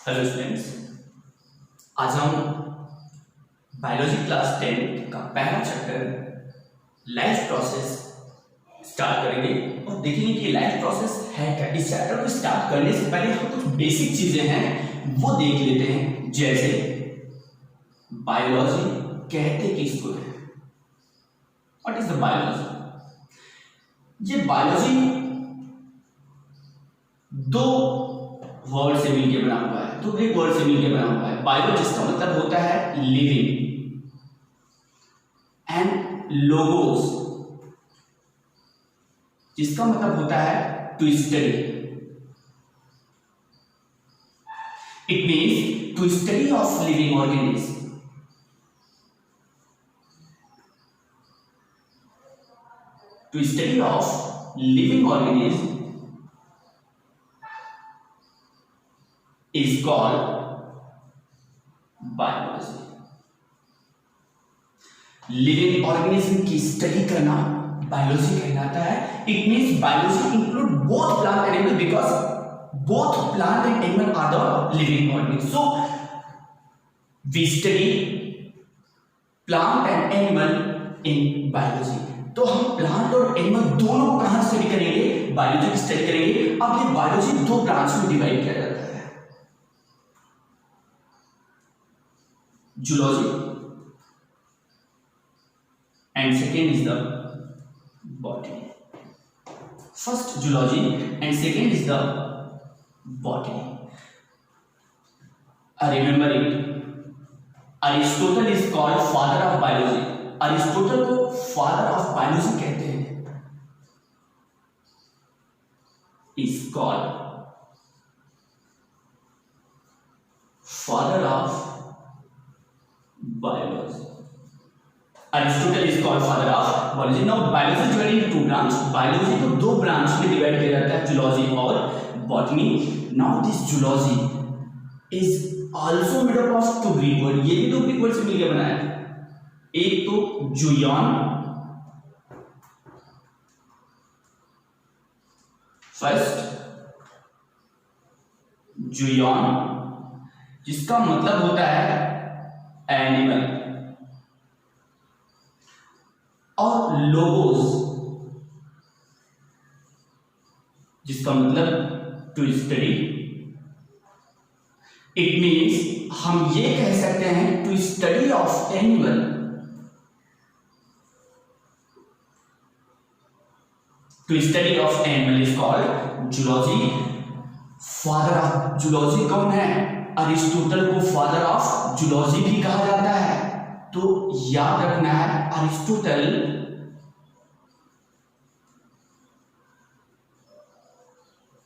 Hello students, आज हम biology class 10 का पहला चैप्टर लाइफ प्रोसेस स्टार्ट करेंगे और देखेंगे कि लाइफ प्रोसेस है क्या। इस चैप्टर को स्टार्ट करने से पहले हम कुछ बेसिक चीजें हैं वो देख लेते हैं, जैसे बायोलॉजी कहते किसको है, व्हाट इज द बायोलॉजी। ये बायोलॉजी दो वर्ड से मिलकर बना हुआ है, तो एक वर्ड से मिलकर बना हुआ है। बायो जिसका मतलब होता है लिविंग एंड लोगोस जिसका मतलब होता है to study. It means to study of living organism. टू स्टडी ऑफ लिविंग ऑर्गेनिज्म is called biology. Living organism की स्टडी करना बायोलॉजी कहलाता है। It means biology include both plant and animal because both plant and animal are the living organism. So we study plant and animal in biology. तो हम plant और animal दोनों को कहां स्टडी करेंगे? बायोलॉजी की स्टडी करेंगे। अब ये बायोलॉजी दो ब्रांच में डिवाइड किया जाता है, zoology and second is the botany. First zoology and second is the botany. Remember it, Aristotle is called father of biology. Aristotle को father of biology कहते हैं, is called father of biology. Aristotle is called father of biology. Now biology is divided into two branches. Biology को दो branch में divide किया जाता है, zoology और botany. Now this zoology is also made up of two Greek word. ये भी दो Greek word से मिलकर बना है। एक तो zoon, first zoon जिसका मतलब होता है एनिमल, और लोगोस जिसका मतलब टू स्टडी। इट मीन्स हम ये कह सकते हैं to study of animal. To study of animal is called zoology. Father of zoology कौन है? अरिस्टोटल को फादर ऑफ जूलॉजी भी कहा जाता है। तो याद रखना है, Aristotle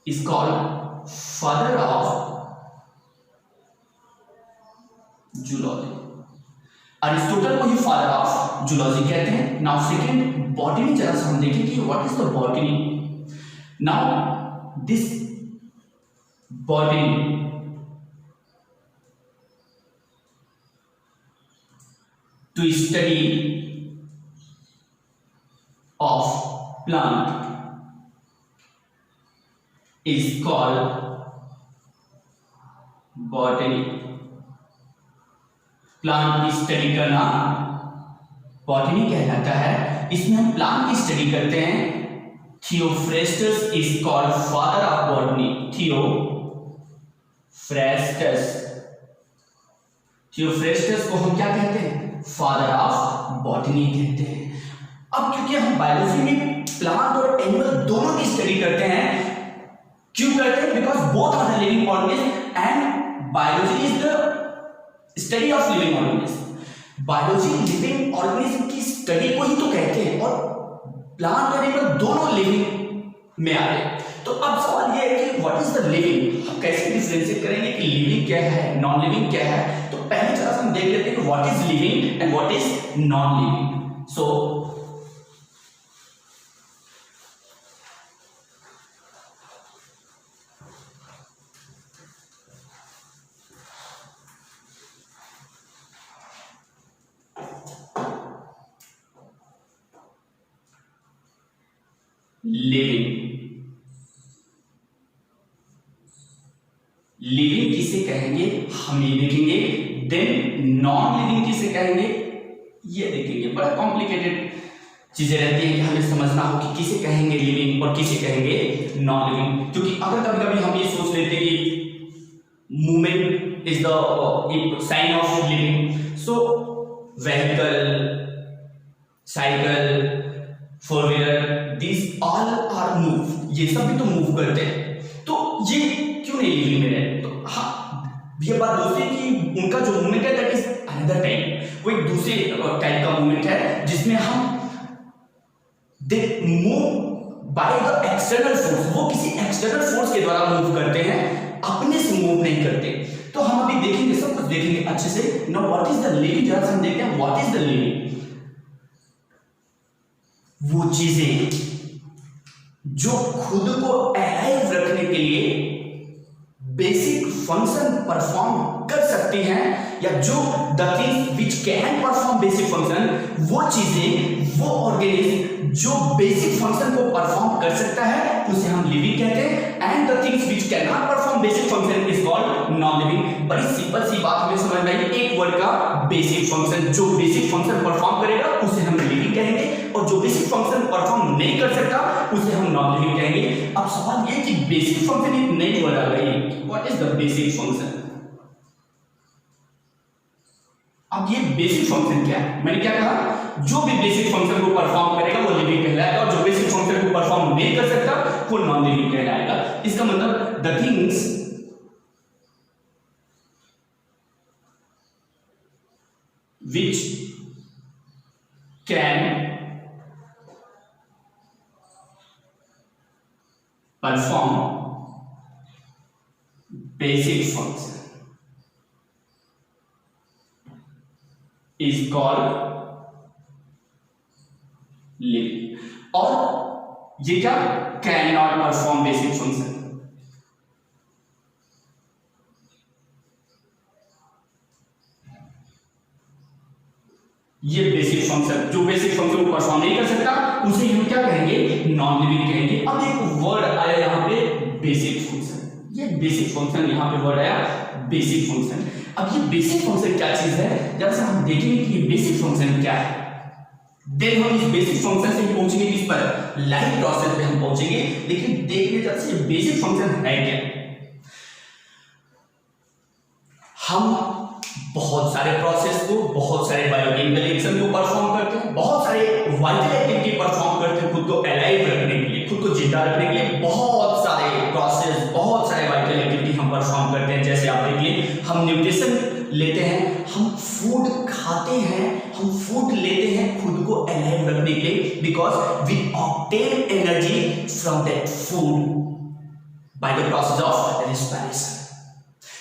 is called father of zoology. Aristotle को ही फादर ऑफ जूलॉजी कहते हैं। नाउ सेकेंड बॉटनी, जरा सा हम देखें कि what is the botany. Now this botany to study of plant is called botany. Plant की स्टडी करना बॉटनी कहलाता है। इसमें हम प्लांट की स्टडी करते हैं। Theophrastus is called father of botany. Theophrastus को हम क्या कहते हैं? फादर ऑफ बॉटनी कहते हैं। अब क्योंकि हम बायोलॉजी में प्लांट और एनिमल दोनों की स्टडी करते हैं, क्यों करते हैं? Because both are the living organism and biology is the study of living organism. Biology living organism की स्टडी को ही तो कहते हैं, और प्लांट और एनिमल दोनों लिविंग में आ रहे हैं। तो अब सवाल यह है कि व्हाट इज द लिविंग। हम कैसे डिफरेंशिएट करेंगे कि लिविंग क्या है, नॉन लिविंग क्या है? तो पहले जरा हम देख लेते हैं कि what is living and what is non living. So living living किसे कहेंगे हम ये देखेंगे, देन नॉन लिविंग किसे कहेंगे ये देखेंगे। बड़ा कॉम्प्लिकेटेड चीजें रहती हैं कि हमें समझना हो कि किसे कहेंगे लिविंग और किसे कहेंगे नॉन लिविंग। क्योंकि अगर कभी कभी हम ये सोच लेते हैं कि movement is the sign of living, so vehicle, cycle, four wheeler, this all are move, ये सब भी तो मूव करते हैं, तो ये क्यों नहीं लिविंग में है? तो हाँ, ये बात दूसरी कि उनका जो मूवमेंट है दैट इज अनदर टाइप, वो एक दूसरे टाइप का मूवमेंट है जिसमें हम they move by the external force, वो किसी एक्सटर्नल फोर्स के द्वारा मूव करते हैं, अपने से मूव नहीं करते। तो हम अभी देखेंगे, सब कुछ देखेंगे अच्छे से। Now what is the living, जरा हम देखते हैं व्हाट इज द लिविंग। वो चीजें जो खुद को अलाइव रखने के लिए बेसिक फंक्शन परफॉर्म कर सकती हैं, या जो the things which can perform basic function, वो चीजें, वो ऑर्गेनिज्म जो बेसिक फंक्शन को परफॉर्म कर सकता है उसे हम लिविंग कहते हैं, and the things which can not perform basic function is called non living. बड़ी सिंपल सी बात हमें समझ में आई, एक वर्ड का बेसिक फंक्शन, जो बेसिक फंक्शन परफॉर्म करेगा उसे हम लिविंग कहेंगे, और जो बेसिक फंक्शन परफॉर्म नहीं कर सकता उसे हम नॉन लिविंग कहेंगे। अब सवाल ये कि बेसिक फंक्शन एक नई वर्ड आ गई, what is the basic function. अब ये बेसिक फंक्शन क्या है? मैंने क्या कहा, जो भी बेसिक फंक्शन को परफॉर्म करेगा वो लिविंग कहलाएगा, और जो बेसिक फंक्शन को परफॉर्म नहीं कर सकता वो नॉन लिविंग कहलाएगा। इसका मतलब the things which can perform basic function is called living। और ये क्या, can not perform basic function, ये बेसिक फंक्शन, जो बेसिक फंक्शन को परफॉर्म नहीं कर सकता उसे हम क्या कहेंगे, नॉन लिविंग कहेंगे। अब एक वर्ड आया यहाँ पे बेसिक फंक्शन, ये बेसिक फंक्शन, यहाँ पे वर्ड आया बेसिक फंक्शन। अब ये बेसिक फंक्शन क्या चीज है, जब से हम देखेंगे कि ये बेसिक फंक्शन क्या है, देन हम इस बेसिक फंक्शन से पहुंचेंगे किस पर, लाइफ प्रोसेस पे हम पहुंचेंगे। लेकिन देखिए जब से बेसिक फंक्शन है क्या, हम बहुत सारे प्रोसेस को, बहुत सारे बायोकेमिकल रिएक्शन को परफॉर्म करते हैं, बहुत सारे वाइटल एक्टिविटी परफॉर्म करते हैं खुद को अलाइव रखने के लिए, खुद को जिंदा रखने के लिए बहुत सारे प्रोसेस, बहुत सारे वाइटल एक्टिविटी हम परफॉर्म करते हैं। जैसे आप देखिए, हम न्यूट्रिशन लेते हैं, हम फूड खाते हैं, हम फूड लेते हैं खुद को अलाइव रखने के लिए, because we obtain energy from that food by the process of respiration.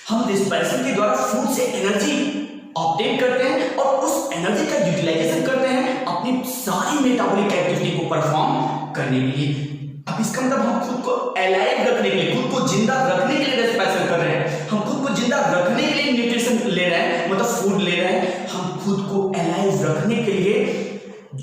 हम रेस्पिरेशन के द्वारा फूड से एनर्जी ऑब्टेन करते हैं और उस एनर्जी का यूटिलाइजेशन करते हैं अपनी सारी मेटाबॉलिक एक्टिविटी को परफॉर्म करने के लिए। अब इसका मतलब हम खुद को अलाइव रखने के लिए, खुद को जिंदा रखने के लिए रेस्पिरेशन कर रहे हैं, हम खुद को जिंदा रखने के लिए न्यूट्रिशन ले रहे हैं, मतलब फूड ले रहे हैं। हम खुद को अलाइव रखने के लिए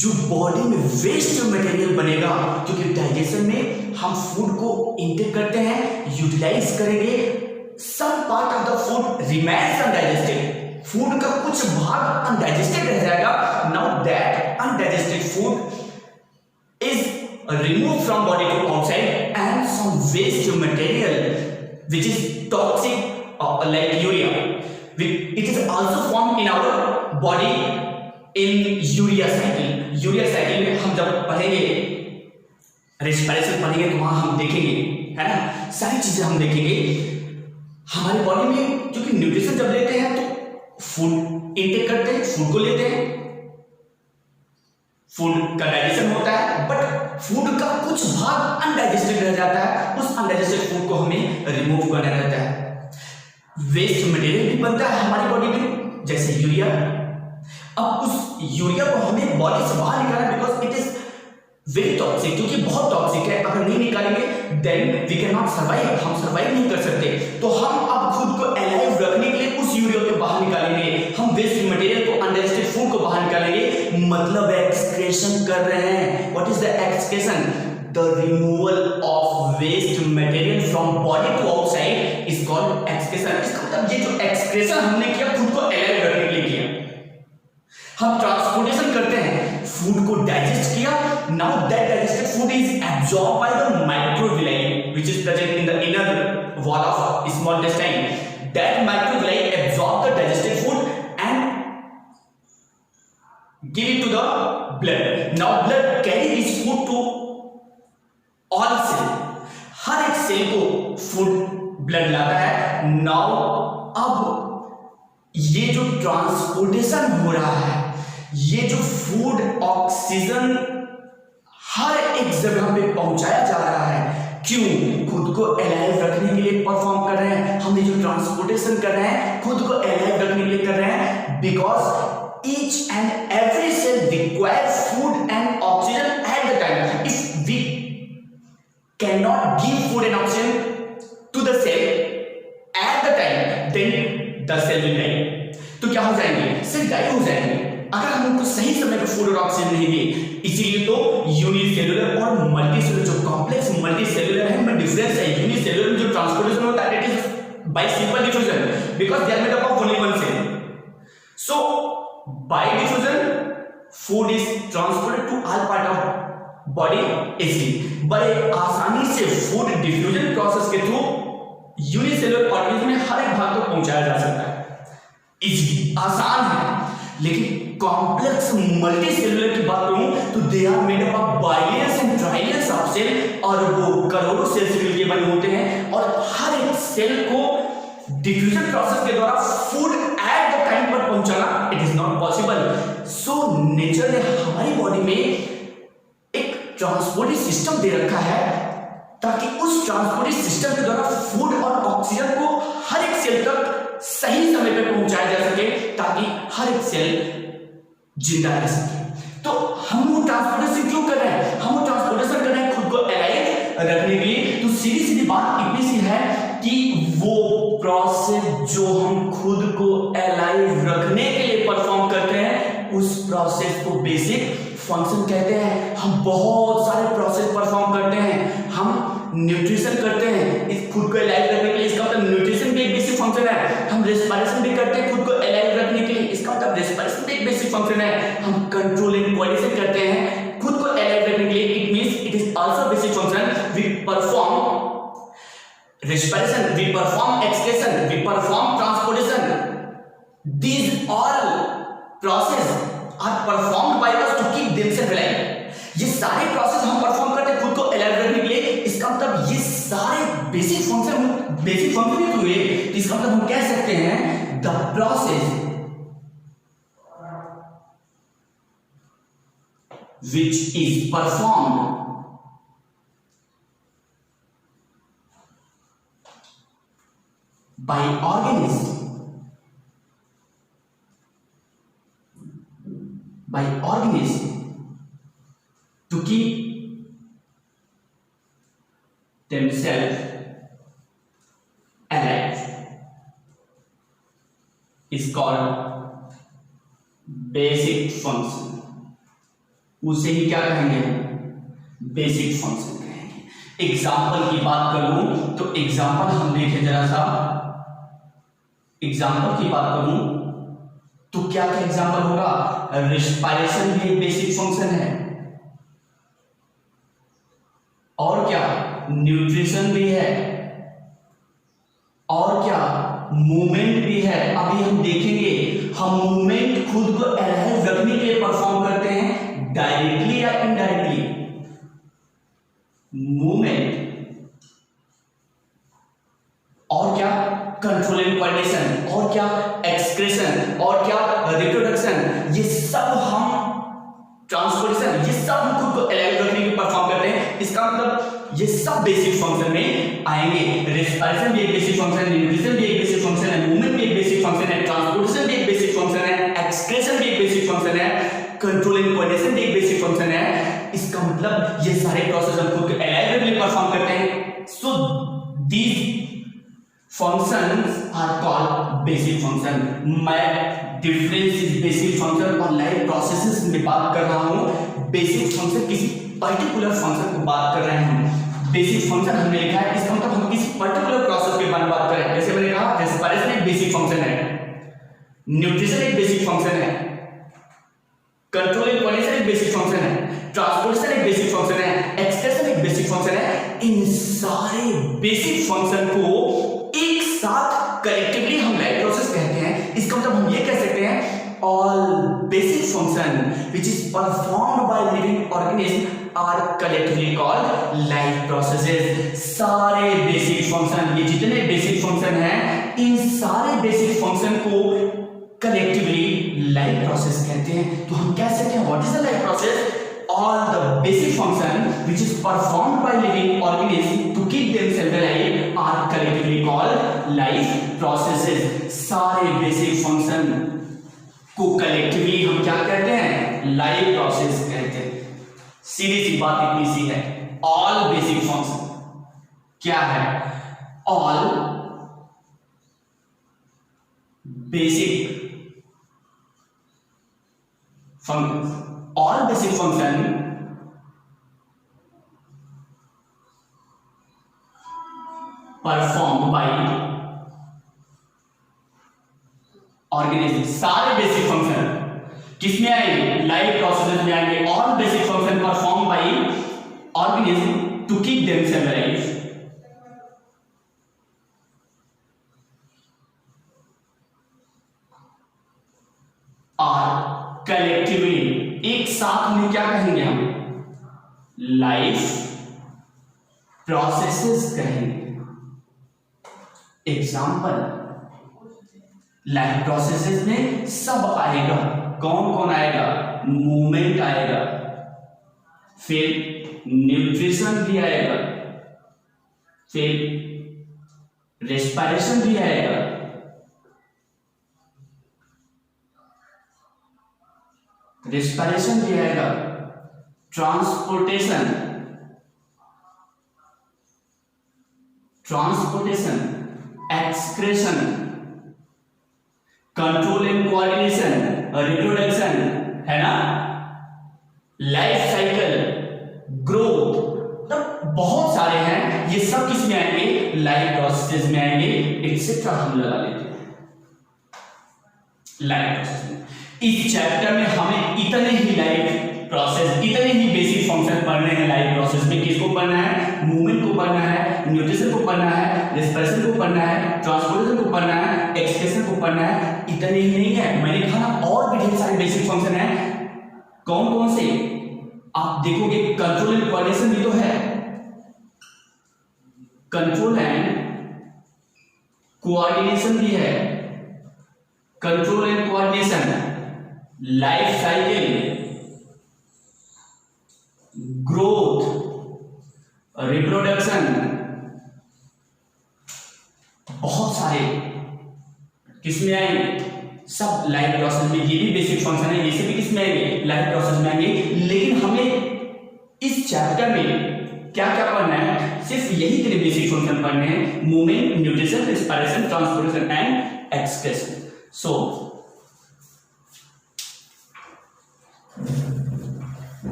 जो बॉडी में वेस्ट मटेरियल बनेगा, क्योंकि डाइजेशन में हम फूड को इंटेक करते हैं, यूटिलाइज करेंगे, some part of the food remains undigested, food का कुछ भाग अनडाइजेस्टेड रह जाएगा। now that undigested food is removed from body to outside, and some waste material which is toxic like urea, it is also formed in our body in urea cycle। urea cycle में हम जब पढ़ेंगे, respiration पढ़ेंगे तो वहां हम देखेंगे, है ना, सारी चीजें हम देखेंगे। हमारे बॉडी में क्योंकि न्यूट्रिशन जब लेते हैं तो फूड इंटेक करते हैं, फूड को लेते हैं, फूड का डाइजेशन होता है, बट फूड का कुछ भाग अनडाइजेस्टेड रह जाता है, उस अनडाइजेस्टेड फूड को हमें रिमूव करना रहता है। वेस्ट मटेरियल भी बनता है हमारी बॉडी में, जैसे यूरिया। अब उस यूरिया को हमें बॉडी से बाहर निकालना, because it is very toxic, क्योंकि बहुत टॉक्सिक है। अगर नहीं निकालेंगे then we can not survive, हम सर्वाइव नहीं कर सकते। तो हम अब खुद को अलाइव रखने के लिए उस यूरिया को बाहर निकालेंगे, हम वेस्ट मटेरियल को, अनडाइजेस्टेड फूड को बाहर निकालेंगे, मतलब एक्सक्रेशन कर रहे हैं। What is the excretion? The removal of waste material from body to outside is called excretion. इसका मतलब ये जो एक्सक्रीशन हमने किया खुद को अलाइव रखने के लिए किया। हम ट्रांसपोर्टेशन करते हैं, फूड को डाइजेस्ट किया, now that digested food is absorb by the microvilli which is present in the inner wall of small intestine. That microvilli absorb the digested food and give it to the blood. Now blood carry this food to all cell. हर एक cell को food blood लाता है। Now अब ये जो transportation हो रहा है, ये जो फूड ऑक्सीजन हर एक जगह पे पहुंचाया जा रहा है, क्यों? खुद को अलाइव रखने के लिए परफॉर्म कर रहे हैं। हम ये जो ट्रांसपोर्टेशन कर रहे हैं खुद को अलाइव रखने के लिए कर रहे हैं, because each and every cell require food and oxygen at the time. If we can not give food and oxygen to the cell at the time, then the cell will die. तो क्या हो जाएंगे? Cell die हो जाएंगे अगर हम उनको सही समय पर फूड और ऑक्सीजन नहीं दिए। इसीलिए तो यूनिसेलुलर और मल्टीसेलुलर, जो कॉम्प्लेक्स मल्टीसेलुलर है, में डिफरेंस है। यूनिसेलुलर में जो ट्रांसपोर्टेशन होता है it is by simple diffusion because they are made up of only one cell. So by diffusion food is transported to all part of body easily. बड़े आसानी से फूड डिफ्यूजन प्रोसेस के through unicellular organism में हर एक भाग तक पहुंचाया जा सकता है। इजीली, आसान है। लेकिन कॉम्प्लेक्स मल्टीसेलुलर की बात करूं तो they are made up of billions and trillions of cell, और वो करोड़ों सेल से मिलकर बने होते हैं, और हर एक सेल को डिफ्यूजन प्रोसेस के द्वारा फूड एट द टाइम पर पहुंचाना it is not possible. So nature ने हमारी बॉडी में एक ट्रांसपोर्टिंग सिस्टम दे रखा है ताकि उस ट्रांसपोर्टिंग सिस्टम के द्वारा फूड और ऑक्सीजन को हर एक सेल तक सही समय पर पहुंचाया जा सके, ताकि हर एक सेल जिंदा रह सके। तो हम वो ट्रांसपोर्टेशन क्यों कर रहे हैं? हम वो ट्रांसपोर्टेशन कर रहे हैं खुद को अलाइव रखने के लिए। तो सीधी सीधी बात इतनी सी है कि वो प्रोसेस जो हम खुद को अलाइव रखने के लिए परफॉर्म करते हैं, उस प्रोसेस को बेसिक फंक्शन कहते हैं। हम बहुत सारे प्रोसेस परफॉर्म करते हैं। हम न्यूट्रिशन करते हैं इस खुद को अलाइव रखने के लिए, इसका मतलब न्यूट्रिशन भी एक बेसिक फंक्शन है। हम रेस्पिरेशन भी करते हैं खुद को अलाइव रखने के लिए, इसका मतलब रेस्पिरेशन भी एक बेसिक फंक्शन है। हम कंट्रोल एंड कोऑर्डिनेशन करते हैं खुद को अलाइव रखने के लिए, it means it is also basic function. We perform respiration, we perform excretion, we perform transportation. These all process are performed by us to keep themselves alive. ये सारे process हम परफॉर्म करते हैं खुद को अलाइव रखने के लिए। इसका मतलब ये सारे बेसिक फंक्शन ही हुए। इसका मतलब हम कह सकते हैं the process which is performed by organism to keep themselves alive is called basic function। उसे ही क्या कहेंगे? बेसिक फंक्शन कहेंगे। एग्जाम्पल की बात करूं तो एग्जाम्पल हम देखें जरा सा। एग्जाम्पल की बात करूं तो क्या क्या एग्जाम्पल होगा? रेस्पिरेशन भी एक बेसिक फंक्शन है, और क्या न्यूट्रिशन भी है, और क्या मूवमेंट भी है। अभी हम देखेंगे हम मूवमेंट खुद को अलाइव रखने के लिए परफॉर्म करते हैं डायरेक्टली या इनडायरेक्टली। मूवमेंट और क्या कंट्रोल एंड कोऑर्डिनेशन, और क्या एक्सक्रेशन, और क्या रिप्रोडक्शन। ये सब हम ट्रांसपोर्टेशन, ये सब हम खुद को अलाइव रखने के लिए परफॉर्म करते हैं। इसका मतलब ये सब बेसिक फंक्शन में आएंगे। रेस्पिरेशन भी एक बेसिक फंक्शन है, न्यूट्रिशन भी एक बेसिक फंक्शन है, मूवमेंट भी एक बेसिक फंक्शन है, ट्रांसपोर्टेशन भी एक बेसिक फंक्शन है, एक्सक्रेशन भी एक बेसिक फंक्शन है, कंट्रोल एंड कोऑर्डिनेशन भी एक बेसिक फंक्शन है। इसका मतलब ये सारे प्रोसेस हम खुद को अलाइव रखने के लिए परफॉर्म करते हैं। So these functions are called basic function. मैं डिफरेंस इज बेसिक फंक्शन और लाइव प्रोसेसेस में बात कर रहा हूं। बेसिक फंक्शन किसी पर्टिकुलर फंक्शन को बात कर रहे हैं हम, बेसिक फंक्शन हमने लिखा है, इसका मतलब हम किसी पर्टिकुलर प्रोसेस के बारे में बात कर रहे हैं। जैसे मैंने कहा रेस्पिरेशन एक बेसिक फंक्शन है, न्यूट्रिशन एक बेसिक फंक्शन है, कंट्रोल एंड कोऑर्डिनेशन एक बेसिक फंक्शन है, ट्रांसपोर्टेशन एक बेसिक फंक्शन है, एक्सप्रेशन एक बेसिक फंक्शन है। इन सारे बेसिक फंक्शन को एक साथ कलेक्टिवली हम लाइफ प्रोसेस कहते हैं। इसका मतलब हम ये कह सकते हैं all basic function which is performed by living organism are collectively called life processes। सारे बेसिक फंक्शन, ये जितने बेसिक फंक्शन हैं, इन सारे बेसिक फंक्शन को कलेक्टिवली लाइफ प्रोसेस कहते हैं। तो हम कह सकते हैं what is the life process? All the basic function which is performed by living organism to keep themselves alive are collectively called life processes। सारे बेसिक फंक्शन को कलेक्टिवली हम क्या कहते हैं? लाइफ प्रोसेस कहते हैं। सीधी सी बात इतनी सी है, ऑल बेसिक फंक्शन क्या है? All basic function, all basic function performed by organism। सारे बेसिक फंक्शन किसमें आएंगे? लाइफ प्रोसेसेस में आएंगे। all basic function performed by organism to keep themselves alive are collectively, एक साथ में क्या कहेंगे हम? लाइफ प्रोसेसेस कहेंगे। एग्जाम्पल, लाइफ प्रोसेसेस में सब आएगा। कौन कौन आएगा? मूवमेंट आएगा, फिर न्यूट्रिशन भी आएगा, फिर रेस्पिरेशन भी आएगा, रेस्पिरेशन भी आएगा, transportation, excretion, control and coordination, reproduction, है ना, लाइफ साइकिल, ग्रोथ, मतलब बहुत सारे हैं। ये सब किस में आएंगे? लाइफ प्रोसेस में आएंगे, एक्सेट्रा हम लगा लेते हैं लाइफ प्रोसेस में। इस चैप्टर में हमें इतने ही लाइफ प्रोसेस, इतने ही बेसिक फंक्शन पढ़ने हैं लाइफ प्रोसेस में। किसको पढ़ना है? मूवमेंट को पढ़ना है, न्यूट्रिशन को पढ़ना है, रेस्पिरेशन को पढ़ना है, ट्रांसपोर्टेशन को पढ़ना है, एक्सप्रेशन को पढ़ना है। इतने ही नहीं है, मैंने कहा ना और भी ढेर सारे बेसिक फंक्शन हैं। कौन कौन से? आप देखोगे कंट्रोल एंड कोऑर्डिनेशन भी तो है, कंट्रोल एंड कोऑर्डिनेशन भी है, control and coordination, life cycle, growth, reproduction, बहुत सारे किसमें आएंगे? सब लाइफ प्रोसेस में। ये भी बेसिक फंक्शन है, ये से भी किसमें आएंगे? लाइफ प्रोसेस में आएंगे। लेकिन हमें इस चैप्टर में क्या क्या पढ़ना है? सिर्फ यही के बेसिक फंक्शन पढ़ने हैं, movement, nutrition, respiration, transportation and excretion. So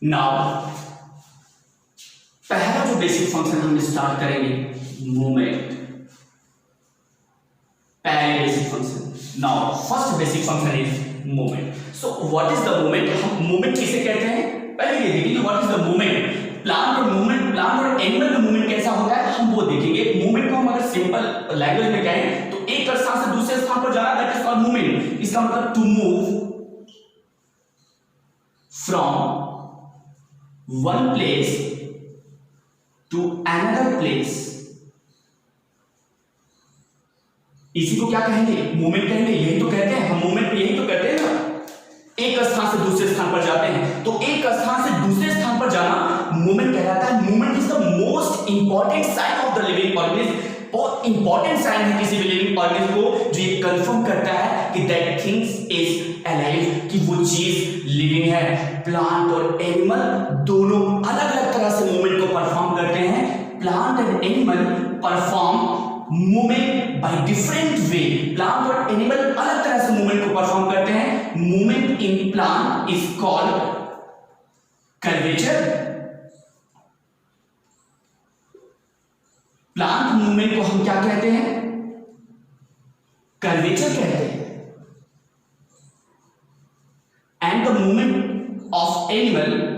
now पहला जो बेसिक फंक्शन हम स्टार्ट करेंगे, मूवमेंट, पहले basic function. Now first basic function is movement. So what is the movement? हम मूवमेंट किसे कहते हैं? पहले ये देखेंगे what is the movement. Plant और मूवमेंट, प्लांट और एनिमल में मूवमेंट कैसा होता है हम वो देखेंगे। मूवमेंट को हम अगर सिंपल लैंग्वेज में कहें तो एक स्थान से दूसरे स्थान पर जाना, दैट इज कॉल्ड मूवमेंट। इसका मतलब to move from one place to another place, इसी को क्या कहेंगे? मूवमेंट कहेंगे। यही तो कहते हैं हम, मूवमेंट पे यही तो कहते हैं ना, एक स्थान से दूसरे स्थान पर जाते हैं। तो एक स्थान से दूसरे स्थान पर जाना मूवमेंट कहलाता है। Movement is the most important sign of the living organism. बहुत इंपॉर्टेंट साइन है किसी भी लिविंग ऑर्गेनिज्म को, जो ये कंफर्म करता है कि दैट थिंग्स इज अलाइव, कि वो चीज लिविंग है। प्लांट और एनिमल दोनों अलग अलग तरह से मूवमेंट को परफॉर्म करते हैं। Plant and animal perform movement by different way. Plant और एनिमल अलग तरह से मूवमेंट को परफॉर्म करते हैं। Movement in plant is called curvature. Plant movement को हम क्या कहते हैं? कर्वेचर कहते हैं। And the movement of animal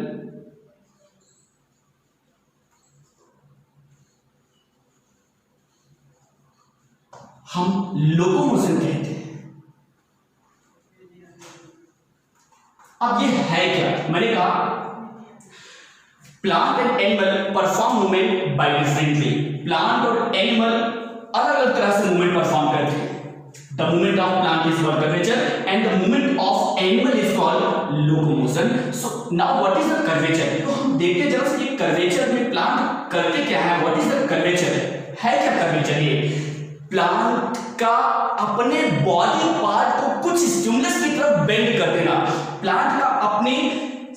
हम लोकोमोशन कहते हैं। अब ये है क्या? मैंने कहा plant and animal perform movement by differently. Plant और एनिमल अलग अलग तरह से मूवमेंट परफॉर्म करते हैं। The movement of plant is called curvature and the movement of animal is called locomotion. So now what is the curvature? तो हम देखते हैं जरा ये कर्वेचर में प्लांट करते क्या है। What is the curvature? है क्या कर्वेचर? ये प्लांट का अपने बॉडी पार्ट को कुछ स्टिमुलस की तरफ बेंड कर देना। प्लांट का अपने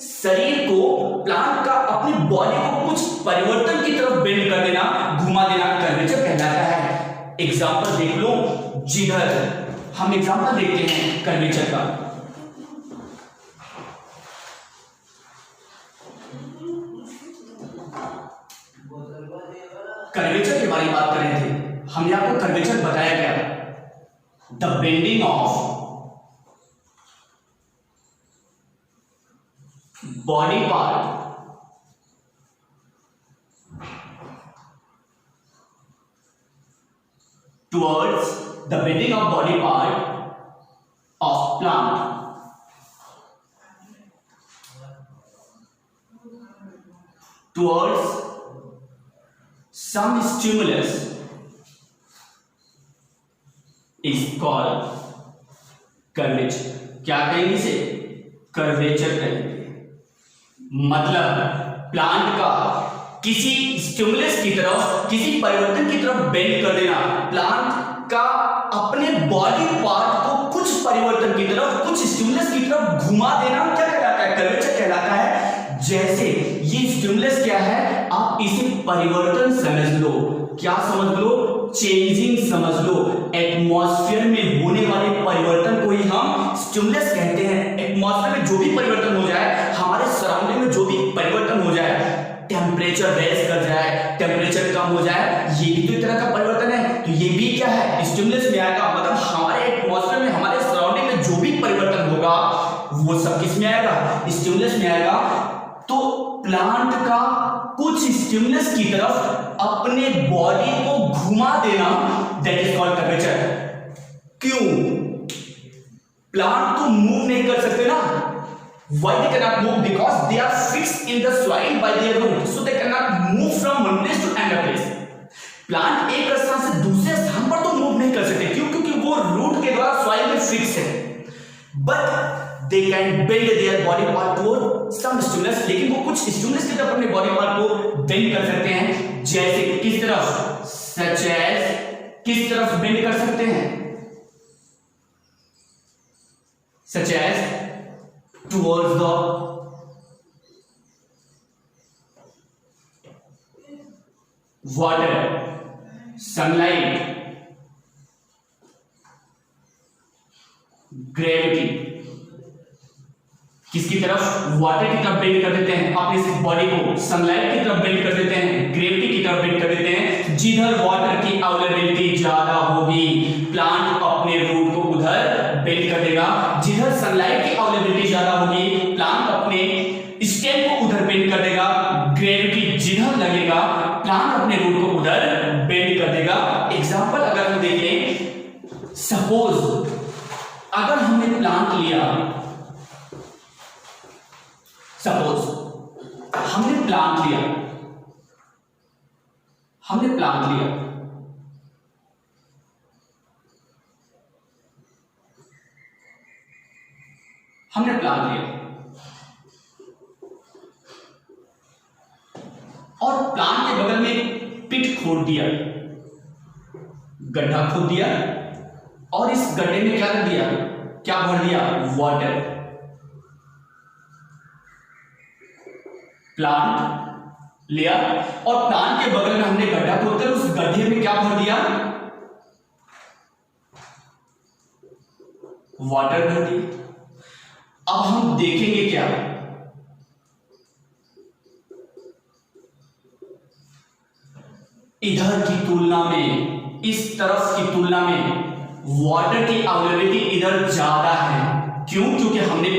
शरीर को, प्लांट का अपनी बॉडी को कुछ परिवर्तन की तरफ बेंड कर देना, घुमा देना, कर्वेचर कहलाता है। एग्जांपल देख लो, जिधर हम एग्जांपल देखते हैं कर्वेचर का। कर्वेचर के बारे में बात कर रहे थे, हमने आपको कर्वेचर बताया क्या? The bending of body part towards the bending of body part of plant towards some stimulus is called curvature। क्या कहेंगे इसे? कर्वेचर कहेंगे। मतलब प्लांट का किसी स्टिमुलस की तरफ, किसी परिवर्तन की तरफ बेंड कर देना, प्लांट का अपने बॉडी पार्ट को कुछ परिवर्तन की तरफ, कुछ स्टिमुलस की तरफ घुमा देना क्या कहलाता है? कर्वेचर कहलाता है। जैसे ये स्टिमुलस क्या है, आप इसे परिवर्तन समझ लो। क्या समझ लो? चेंजिंग समझ लो। एटमॉस्फेयर में होने वाले परिवर्तन को ही हम स्टिमुलस कहते हैं। एटमॉस्फेयर में जो भी परिवर्तन हो जाए, हमारे सराउंडिंग में जो भी परिवर्तन हो जाए, टेम्परेचर रेज कर जाए, टेम्परेचर कम हो जाए, ये भी तो एक तरह का परिवर्तन है। तो ये भी क्या है? स्टिमुलस में आएगा। मतलब हमारे एटमॉस्फेयर में, हमारे सराउंडिंग में जो भी परिवर्तन होगा वो सब किस में आएगा? स्टिमुलस में आएगा। तो प्लांट का कुछ स्टिमुलस की तरफ अपने बॉडी को घुमा देना, दैट इज कॉल्ड कर्वेचर। क्यों? प्लांट तो मूव नहीं कर सकते ना। Why they cannot move? Because they are fixed in the soil by their root, so they cannot move from one place to another place. Plant एक स्थान से दूसरे स्थान पर तो मूव नहीं कर सकते। क्यों? क्योंकि वो रूट के द्वारा सॉइल में फिक्स है। But they can bend their body part toward some stimulus, लेकिन वो कुछ स्टिमुलस की तरफ अपने बॉडी पार्ट को बेंड कर सकते हैं। जैसे किस तरफ? सच एज, किस तरफ बेंड कर सकते हैं? Such as towards the water, sunlight, gravity। किसकी तरफ? वाटर की तरफ बेंड कर देते हैं अपनी बॉडी को, सनलाइट की तरफ बेंड कर देते हैं, ग्रेविटी की तरफ बेंड कर देते हैं। जिधर वाटर की अवेलेबिलिटी ज्यादा होगी, प्लांट अपने रूट को उधर बेंड कर देगा। जिधर सनलाइट की अवेलेबिलिटी ज्यादा होगी, प्लांट अपने स्टेम को उधर बेंड कर देगा। ग्रेविटी जिधर लगेगा, प्लांट अपने रूट को उधर बेंड कर देगा। एग्जांपल अगर हम देख लें, सपोज अगर हमने प्लांट लिया, सपोज हमने प्लांट लिया, हमने प्लांट लिया, हमने प्लांट लिया और प्लांट के बगल में पिट खोद दिया। गड्ढा खोद दिया और इस गड्ढे में क्या कर दिया, क्या भर दिया, वाटर। प्लांट लिया और प्लांट के बगल में हमने गड्ढा खोदकर उस गड्ढे में क्या भर दिया, वाटर भर दिया। अब हम देखेंगे क्या, इधर की तुलना में, इस तरफ की तुलना में वाटर की अवेलेबिलिटी इधर ज्यादा है। क्यों? क्योंकि हमने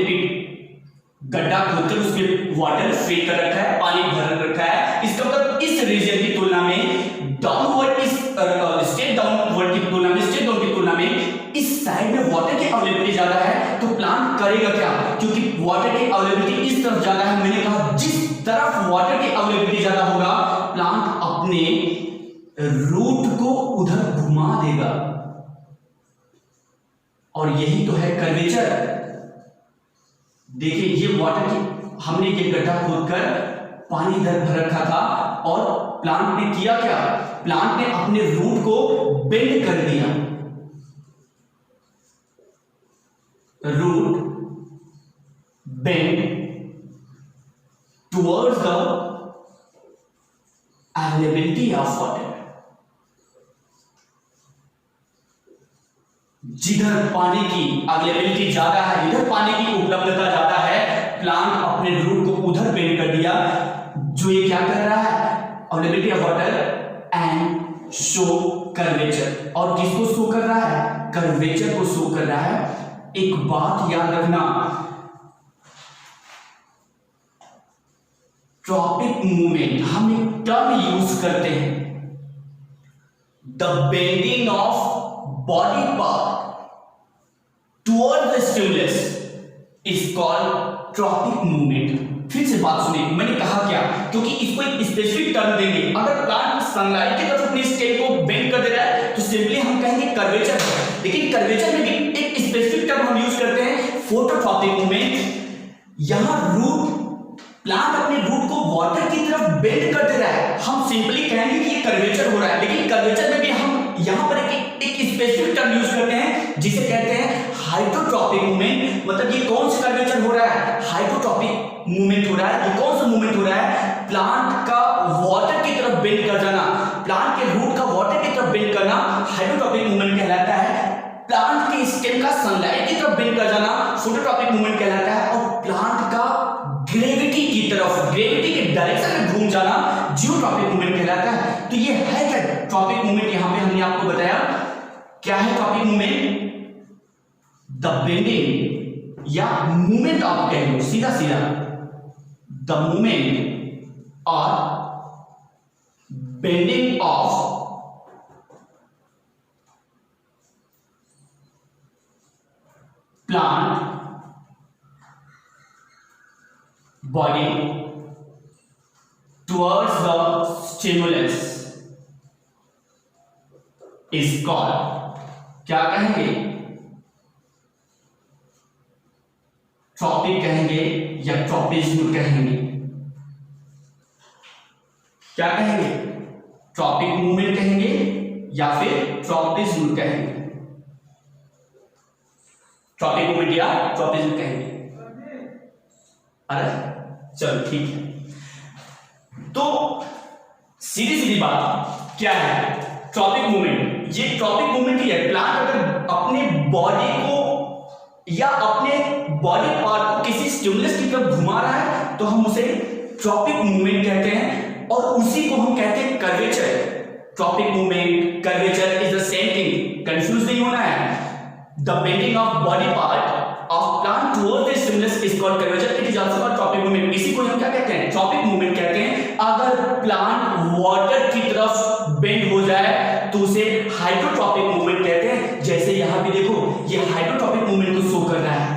गड्ढा खोदकर उसमें वाटर फिल कर रखा है, पानी भर रखा है। इसका मतलब इस रीजन की तुलना में डाउनवर्ड, इस स्टेट डाउनवर्ड की तुलना में, स्टेट डाउन की तुलना में इस साइड में वाटर की अवेलेबिलिटी ज्यादा है। तो प्लांट करेगा क्या? क्योंकि वाटर की अवेलेबिलिटी इस तरफ ज्यादा है, मैंने कहा जिस तरफ वाटर की अवेलेबिलिटी ज्यादा होगा प्लांट अपने रूट को उधर घुमा देगा। और यही तो है कर्वेचर। देखिए ये वाटर की, हमने ये गड्ढा खोदकर पानी इधर भर रखा था और प्लांट ने किया क्या, प्लांट ने अपने रूट को बेंड कर दिया। Root bend towards the availability of water. जिधर पानी की अवेलेबिलिटी ज्यादा है, इधर पानी की उपलब्धता ज्यादा है, प्लांट अपने रूट को उधर बेंड कर दिया। जो ये क्या कर रहा है, availability of water and show curvature. और किसको शो कर रहा है? कर्वेचर को शो कर रहा है। एक बात याद रखना, ट्रॉपिक मूवमेंट हम एक टर्म यूज करते हैं, the bending of body part toward the stimulus is called tropic movement. फिर से बात सुनिए, मैंने कहा क्या, क्योंकि इसको एक स्पेसिफिक टर्म देंगे। अगर प्लांट सनलाइट की तरफ अपनी स्टेम को बेंड कर दे रहा है तो सिंपली हम कहेंगे कर्वेचर है। लेकिन कर्वेचर में भी एक स्पेसिफिक टर्म हम यूज करते हैं, फोटोट्रॉपिक मूवमेंट। यहां रूट, प्लांट अपने रूट को वाटर की तरफ बेंड कर दे रहा है, हम सिंपली कहेंगे कि ये कर्वेचर हो रहा है। लेकिन कर्वेचर में भी हम यहां पर एक स्पेसिफिक टर्म यूज करते हैं जिसे कहते हैं हाइड्रोट्रॉपिक मूवमेंट। मतलब ये कौन सा कर्वेचर हो रहा है? हाइड्रोट्रॉपिक मूवमेंट हो रहा है। ये कौन सा मूवमेंट हो रहा है? प्लांट का वाटर की तरफ बेंड कर जाना, प्लांट के रूट का वाटर की तरफ बेंड करना हाइड्रोट्रॉपिक मूवमेंट कहलाता है। प्लांट के स्टेम का सनलाइट की तरफ बेंड कर जाना फोटोट्रॉपिक मूवमेंट कहलाता है। और प्लांट का ग्रेविटी की तरफ, ग्रेविटी के डायरेक्शन में घूम जाना जियोट्रॉपिक मूवमेंट कहलाता है। तो ये है क्या ट्रॉपिक मूवमेंट? यहां पे हमने आपको बताया क्या है ट्रॉपिक मूवमेंट, द बेंडिंग या मूवमेंट ऑफ, कह लो सीधा सीधा, द मूवमेंट और bending of plant body towards the stimulus is called, क्या कहेंगे, ट्रॉपिक कहेंगे या ट्रॉपिज्म कहेंगे? क्या कहेंगे? ट्रॉपिक मूवमेंट कहेंगे या फिर ट्रॉपिज्म कहेंगे? ट्रॉपिक मूवमेंट या ट्रॉपिज्म कहेंगे? अरे चलो ठीक है। तो सीधी सीधी बात क्या है ट्रॉपिक मूवमेंट? ये ट्रॉपिक मूवमेंट ही है। प्लांट अगर अपने बॉडी को या अपने बॉडी पार्ट को किसी स्टिमुलस की तरफ घुमा रहा है तो हम उसे ट्रॉपिक मूवमेंट कहते हैं, और उसी को हम कहते हैं curvature. Tropic movement, curvature is the same thing, confuse नहीं होना है। The bending of body part of plant towards the stimulus is called curvature. It is also called tropic movement. इसी को हम क्या कहते हैं? ट्रॉपिक मूवमेंट कहते हैं। अगर प्लांट वाटर की तरफ बेंड हो जाए तो उसे हाइड्रोट्रॉपिक मूवमेंट कहते हैं। जैसे यहां पे देखो, ये हाइड्रोट्रॉपिक मूवमेंट को शो कर रहा है,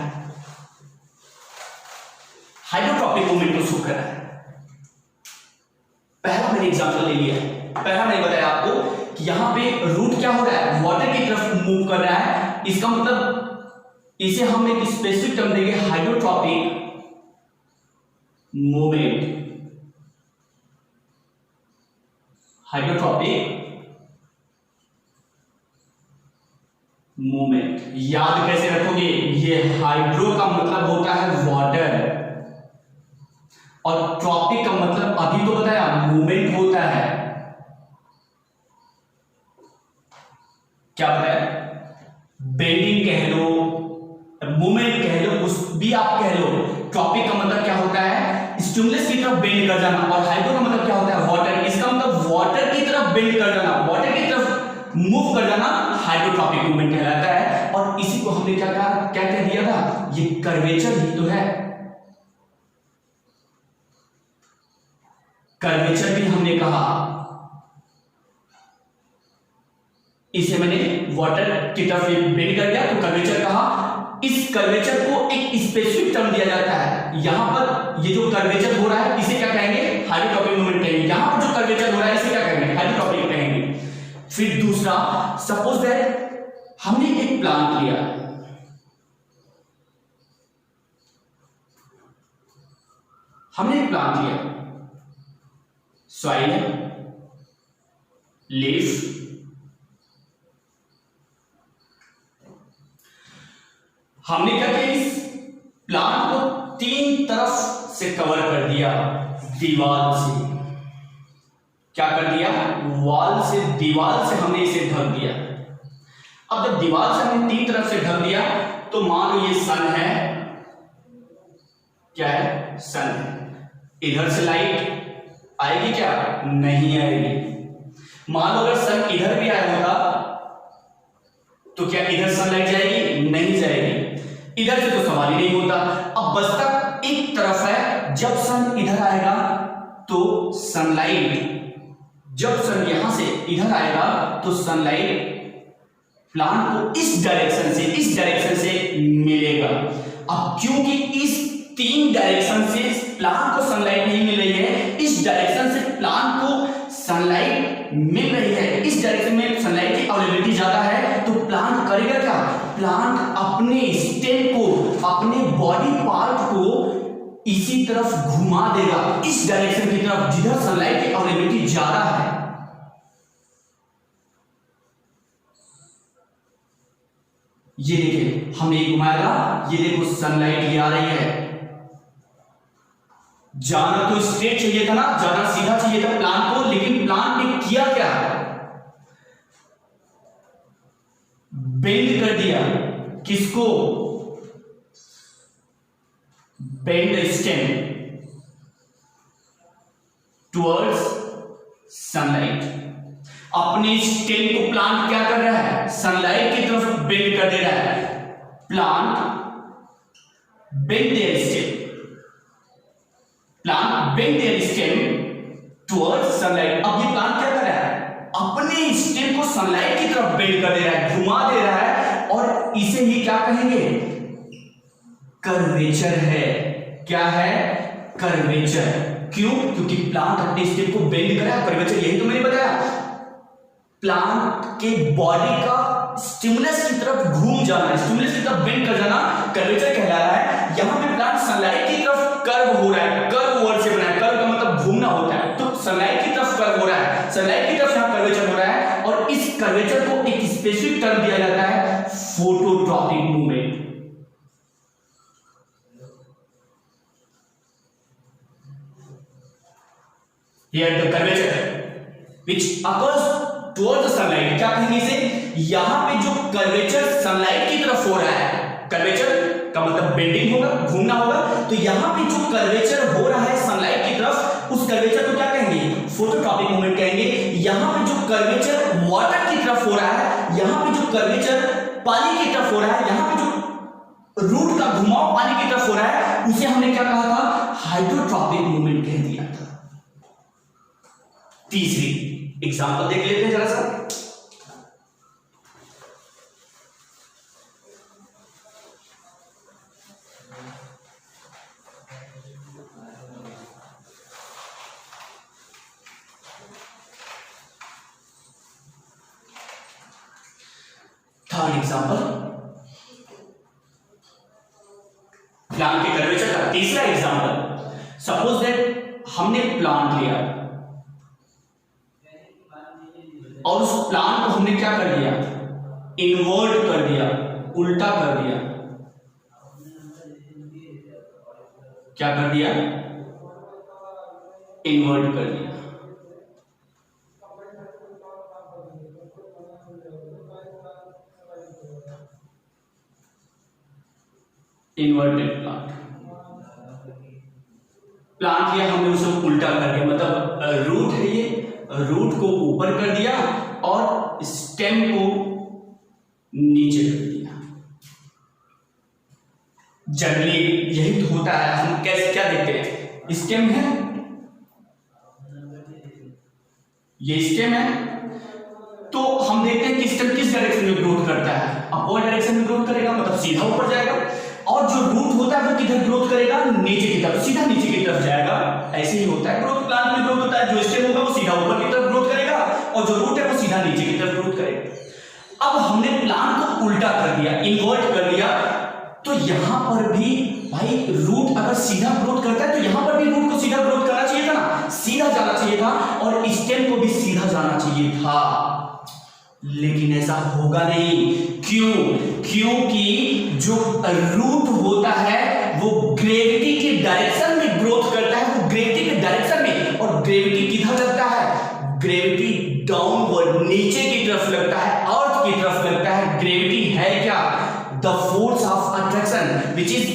हाइड्रोट्रॉपिक मूवमेंट को शो कर रहा है। पहला मैंने एग्जांपल ले लिया है, पहला मैंने बताया आपको कि यहां पे रूट क्या हो रहा है, वाटर की तरफ मूव कर रहा है। इसका मतलब इसे हम एक स्पेसिफिक टर्म देंगे, हाइड्रोट्रॉपिक मूवमेंट। Hydrotropic movement. याद कैसे रखोगे? ये हाइड्रो का मतलब होता है वाटर और ट्रॉपिक का मतलब अभी तो बताया मूवमेंट होता है। क्या बताया? बेंडिंग कह लो, मूवमेंट कह लो, कुछ भी आप कह लो। ट्रॉपिक का मतलब क्या होता है? स्टिमुलस की तरफ बेंड कर जाना। और हाइड्रो का मतलब क्या होता है? वाटर। इसका मतलब वाटर की तरफ बेंड कर जाना, वाटर की तरफ मूव कर जाना हाइड्रोट्रॉपिक मूवमेंट कहलाता है। और इसी को हमने क्या कहा, क्या कह दिया था? ये कर्वेचर ही तो है। कर्वेचर भी हमने कहा, इसे मैंने वाटर की तरफ बेंड कर दिया तो कर्वेचर कहा। इस कर्वेचर को एक स्पेसिफिक टर्म दिया जाता है। यहां पर ये जो कर्वेचर हो रहा है इसे क्या कहेंगे? हाइड्रोट्रॉपिक मूवमेंट कहेंगे। यहां पर जो कर्वेचर हो रहा है इसे क्या कहेंगे? हाइड्रोट्रॉपिक कहेंगे। फिर दूसरा, सपोज दैट हमने एक प्लांट लिया, सॉइल, लीफ, हमने क्या किया? इस प्लांट को तीन तरफ से कवर कर दिया दीवार से। क्या कर दिया? वॉल से, दीवार से हमने इसे ढक दिया। अब जब दीवार से हमने तीन तरफ से ढक दिया तो मान लो ये सन है। क्या है? सन है। इधर से लाइट आएगी क्या? नहीं आएगी। मान लो अगर सन इधर भी आया होगा तो क्या इधर सनलाइट जाएगी? नहीं जाएगी। इधर से तो सवाल ही नहीं होता। अब बचता एक तरफ है, जब सन इधर आएगा तो सनलाइट, जब सन यहां से इधर आएगा तो सनलाइट प्लांट को इस डायरेक्शन से मिलेगा। अब क्योंकि इस तीन डायरेक्शन से प्लांट को सनलाइट नहीं मिल रही है, इस डायरेक्शन से प्लांट को सनलाइट मिल रही है, इस डायरेक्शन में सनलाइट की अवेलेबिलिटी ज्यादा है, तो प्लांट करेगा क्या? प्लांट अपने स्टेम को, अपने बॉडी पार्ट को इसी तरफ घुमा देगा, इस डायरेक्शन की तरफ जिधर सनलाइट की अवेलेबिलिटी ज्यादा है। ये देखिए हमने घुमाया, ये देखो सनलाइट ये आ रही है। जाना तो स्ट्रेट चाहिए था ना, जाना सीधा चाहिए था प्लांट को, लेकिन प्लांट ने किया क्या? बेंड कर दिया। किसको? Bend stem towards sunlight. अपने स्टेम को प्लांट क्या कर रहा है? सनलाइट की तरफ बेंड कर दे रहा है। Plant bend there stem, plant bend there stem towards sunlight. अब ये प्लांट क्या कर रहा है? अपने स्टेम को सनलाइट की तरफ बेंड कर दे रहा है, घुमा दे रहा है, और इसे ही क्या कहेंगे? कर्वेचर है। क्या है? कर्वेचर। क्यों? क्योंकि प्लांट अपने स्टेम को बेंड कर रहा है। कर्वेचर यही तो मैंने बताया, प्लांट के बॉडी का स्टिमुलस की तरफ घूम जाना, स्टिमुलस की तरफ बेंड कर जाना कर्वेचर कहला रहा है। यहां पे प्लांट सनलाइट की तरफ कर्व हो रहा है, कर्व वर्ड से बना है, कर्व का मतलब घूमना होता है, तो सनलाइट की तरफ कर्व हो रहा है, सनलाइट की तरफ यहां कर्वेचर हो रहा है, और इस कर्वेचर को एक स्पेसिफिक टर्म दिया जाता है, phototropic movement. Here the curvature which occurs towards the sunlight, क्या कहेंगे इसे? यहां पे जो कर्वेचर सनलाइट की तरफ हो रहा है, कर्वेचर का मतलब बेंडिंग होगा, घूमना होगा, तो यहां पे जो कर्वेचर हो रहा है सनलाइट की तरफ, उस कर्वेचर को क्या कहेंगे? फोटोट्रॉपिक मूवमेंट कहेंगे। यहां पे जो कर्वेचर वाटर की तरफ हो रहा है, यहां पे जो कर्वेचर पानी की तरफ हो रहा है, यहां पे जो रूट का घुमाव पानी की तरफ हो रहा है, उसे हमने क्या कहा था? हाइड्रोट्रॉपिक मूवमेंट कह दिया था। तीसरी एग्जांपल देख लेते हैं जरा सा। थर्ड एग्जांपल, प्लांट के कर्वेचर का तीसरा एग्जांपल। सपोज दैट हमने प्लांट लिया और उस प्लांट को हमने क्या कर दिया? इन्वर्ट कर दिया, उल्टा कर दिया। क्या कर दिया? इन्वर्ट कर दिया। इन्वर्टेड प्लांट लिया हमने, उसे उल्टा कर दिया, मतलब रूट है ये, रूट को ऊपर कर दिया और स्टेम को नीचे कर दिया। जनरली यही तो होता है। हम कैसे क्या देखते हैं, स्टेम है, ये स्टेम है, तो हम देखते हैं कि स्टेम किस डायरेक्शन में ग्रोथ करता है, अपवर्ड डायरेक्शन में ग्रोथ करेगा, मतलब सीधा ऊपर जाएगा। और जो रूट होता है वो किधर ग्रोथ करेगा, नीचे की तरफ, सीधा नीचे की तरफ जाएगा। ऐसे ही होता है ग्रोथ, प्लांट में ग्रोथ होता है, जो स्टेम होगा वो सीधा ऊपर की तरफ ग्रोथ करेगा और जो रूट है वो सीधा नीचे की तरफ ग्रोथ करेगा। अब हमने प्लांट को उल्टा कर दिया, इन्वर्ट कर दिया, तो यहां पर भी भाई रूट अगर सीधा ग्रोथ करता है तो यहां पर भी रूट को सीधा ग्रोथ करना चाहिए था ना, सीधा जाना चाहिए था, और स्टेम को भी सीधा जाना चाहिए था, लेकिन ऐसा होगा नहीं। क्यों? क्योंकि जो रूट होता है वो ग्रेविटी के डायरेक्शन में ग्रोथ करता है, वो ग्रेविटी के डायरेक्शन में, और ग्रेविटी किधर लगता है, ग्रेविटी डाउनवर्ड, नीचे की तरफ लगता है, अर्थ की तरफ लगता है। ग्रेविटी है क्या? The force of attraction which is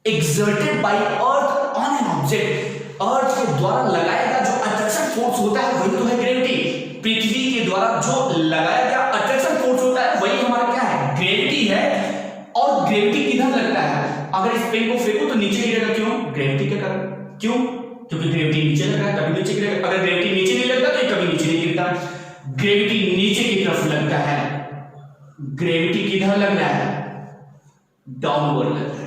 exerted by earth on an object. Earth के द्वारा लगाया गया जो अट्रैक्शन फोर्स होता है वही तो है ग्रेविटी। पृथ्वी के द्वारा जो लगाया गया अट्रैक्शन फोर्स होता है वही हमारा क्या है, ग्रेविटी है। और ग्रेविटी किधर लगता है? अगर इस पेन को फेंको तो नीचे गिरेगा, क्यों? ग्रेविटी के कारण। क्यों? क्योंकि ग्रेविटी नीचे लग रहा है तभी नीचे गिरेगा। अगर ग्रेविटी नीचे नहीं लगता तो ये कभी नीचे नहीं गिरता। ग्रेविटी नीचे की तरफ लगता है, ग्रेविटी किधर लग रहा है, डाउनवर्ड लग रहा है।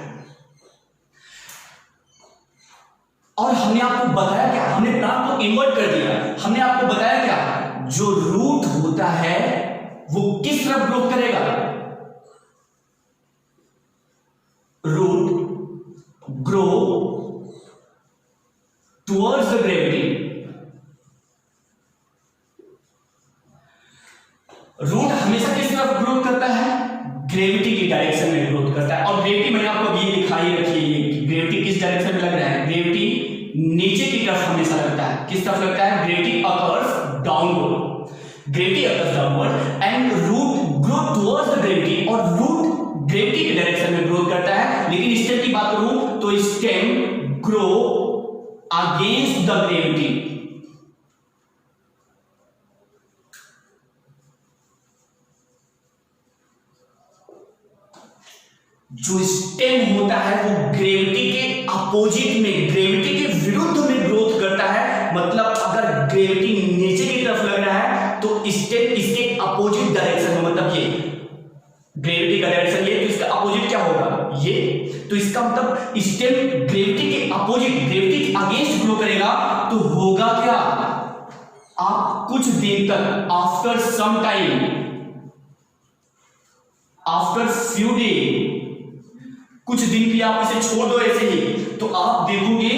और हमने आपको बताया क्या, हमने प्लांट को इन्वर्ट कर दिया, हमने आपको बताया क्या, जो रूट होता है वो किस तरफ ग्रोथ करेगा, root grow towards the gravity. Root हमेशा किस तरफ ग्रोथ करता है, ग्रेविटी की डायरेक्शन में ग्रोथ करता है। और ग्रेविटी मैंने आपको अभी दिखाई रखी है, ग्रेविटी किस डायरेक्शन में लग रहा है, ग्रेविटी नीचे की तरफ हमेशा लगता है। किस तरफ लगता है, gravity occurs downward, gravity occurs downward and root grow towards the gravity, और रूट ग्रेविटी के डायरेक्शन में ग्रोथ करता है। लेकिन स्टेम की बात करूं तो stem grow against the gravity. जो स्टेम होता है वो ग्रेविटी के अपोजिट में, ग्रेविटी के विरुद्ध में ग्रोथ करता है। मतलब अगर ग्रेविटी नीचे की तरफ लग रहा है तो स्टेम इसके अपोजिट डायरेक्शन में, मतलब ये ग्रेविटी का डायरेक्शन ये, तो इसका अपोजिट क्या होगा, ये। तो इसका मतलब स्टेम ग्रेविटी के अपोजिट, ग्रेविटी के अगेंस्ट ग्रो करेगा तो होगा क्या, आप कुछ दिन तक, after some time, after few day, कुछ दिन भी आप इसे छोड़ दो ऐसे ही, तो आप देखोगे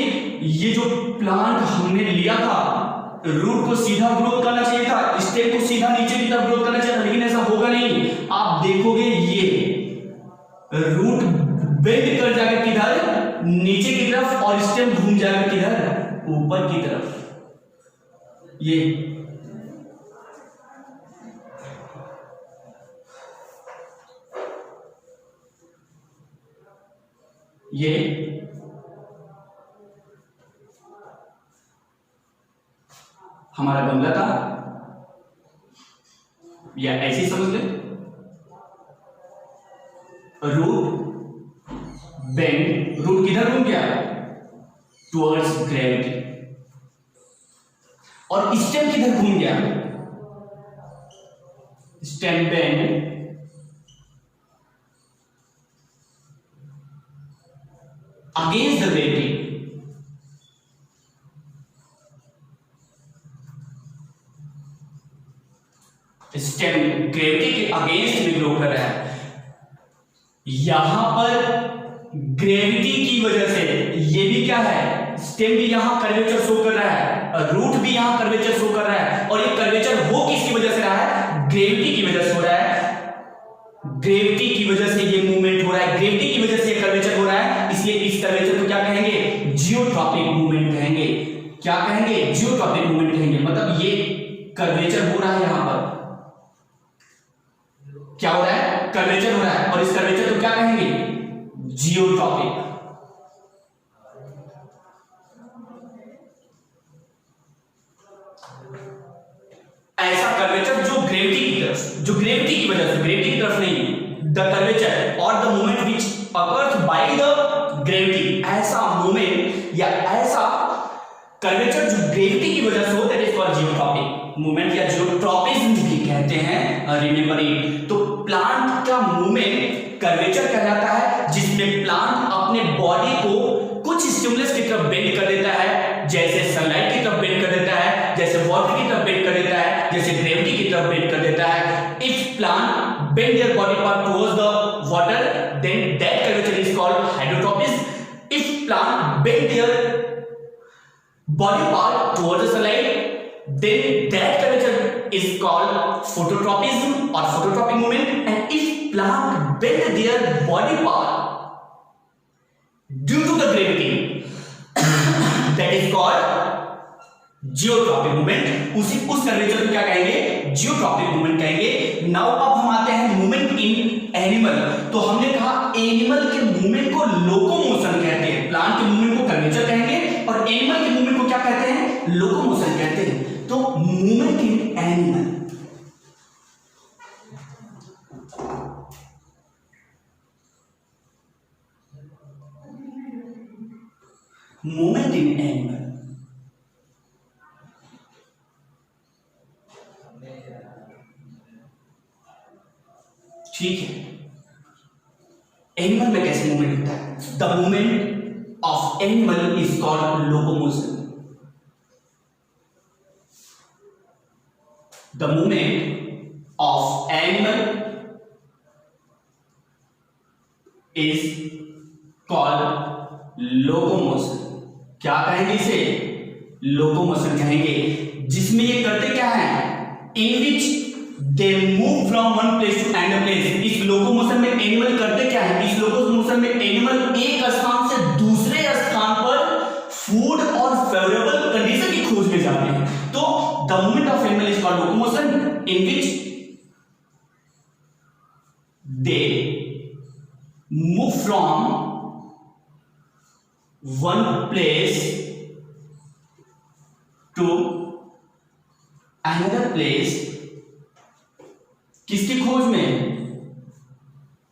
ये जो प्लांट हमने लिया था, रूट को सीधा ग्रोथ करना चाहिए था, स्टेम को सीधा नीचे की तरफ ग्रोथ करना चाहिए था, लेकिन ऐसा होगा नहीं। आप देखोगे ये रूट बेंड कर जाएगा किधर, नीचे की तरफ, और स्टेम घूम जाएगा किधर, ऊपर की तरफ। ये हमारा गमला था, या ऐसे ही समझ ले, रूट बेंड, रूट किधर घूम गया, टुवर्ड्स ग्रेविटी, और स्टेम किधर घूम गया, stem bend against the gravity. Stem gravity के अगेंस्ट में ग्रो कर रहा है। यहां पर ग्रेविटी की वजह से ये भी क्या है, स्टेम भी यहां कर्वेचर शो कर रहा है, रूट भी यहां कर्वेचर शो कर रहा है, और ये कर्वेचर हो किसकी वजह से रहा है, ग्रेविटी की वजह से हो रहा है। ग्रेविटी की वजह से ये मूवमेंट हो रहा है, ग्रेविटी की वजह से ये कर्वेचर हो रहा है, इसलिए इस कर्वेचर को क्या कहेंगे? जियोट्रॉपिक मूवमेंट कहेंगे। क्या कहेंगे? जियोट्रॉपिक मूवमेंट कहेंगे। मतलब ये कर्वेचर हो रहा है, यहां पर क्या हो रहा है? कर्वेचर हो रहा है, और इस कर्वेचर को क्या कहेंगे? जियोट्रॉपिक। ऐसा कर्वेचर जो ग्रेविटी की तरफ, जो ग्रेविटी की वजह से, ग्रेविटी की तरफ नहीं, द कर्वेचर और the movement which occurs by the gravity, ऐसा मूवमेंट या ऐसा कर्वेचर जो ग्रेविटी की वजह से हो, that is called geotropic movement या जियोट्रॉपिज्म भी कहते हैं। Remember it. तो प्लांट का मूवमेंट कर्वेचर कहलाता है, जिसमें प्लांट अपने बॉडी को कुछ स्टिमुलस की तरफ बेंड कर देता है, जैसे सनलाइट की तरफ बेंड कर देता है, जैसे वाटर की तरफ बेंड कर देता है, जैसे ग्रेविटी की तरफ बेंड कर देता है। If plant bend their body part towards the water, then that curvature is called hydrotropism. If plant bend their body part towards the sunlight, then that curvature is called phototropism or phototropic movement. And if plant bend their body part due to the gravity, that is called geotropic movement. उस curvature को क्या कहेंगे? Geotropic movement कहेंगे। Now अब हम आते हैं movement in animal. तो हमने कहा एनिमल के मूवमेंट को लोकोमोशन कहते हैं, प्लांट के मूवमेंट को कर्वेचर कहेंगे, और एनिमल के मूवमेंट को क्या कहते हैं? लोकोमोशन कहते हैं। तो movement in animal, movement in animal, ठीक है। एनिमल में कैसे मूवमेंट होता है? The movement of animal is called locomotion. The movement of animal is called locomotion. क्या कहेंगे इसे? लोकोमोशन कहेंगे। जिसमें ये करते क्या है? In which they move from one place to another place. इस लोकोमोशन में एनिमल करते क्या है? इस लोकोमोशन में एनिमल एक स्थान से दूसरे स्थान पर फूड और फेवरेबल कंडीशन की खोज में जाते हैं। तो the movement of animal is called locomotion, in which they move from one place to another place. किसकी खोज में?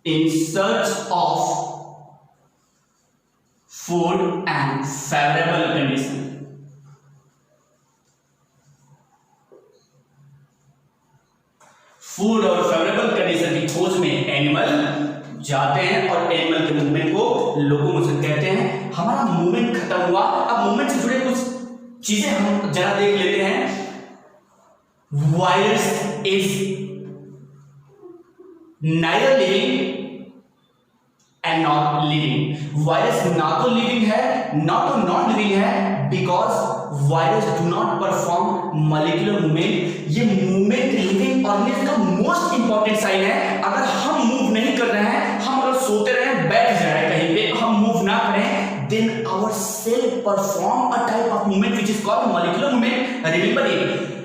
In search of food and favourable condition. Food और फेवरेबल कंडीशन की खोज में एनिमल जाते हैं, और एनिमल के मूवमेंट को लोकोमोशन कहते हैं। हमारा मूवमेंट खत्म हुआ। अब मूवमेंट से जुड़े कुछ चीजें हम जरा देख लेते हैं। Virus is neither living and not living। Virus ना तो लिविंग है ना तो नॉन लिविंग है, because virus do not perform molecular movement. ये मूवमेंट लिविंग ऑर्गेनिज्म का मोस्ट इंपॉर्टेंट साइन है। अगर हम मूव नहीं कर रहे हैं, हम अगर सोते रहे, बैठ जाए कहीं पे, हम मूव ना करें, then our cell perform a type of movement which is called molecular movement. Remember it,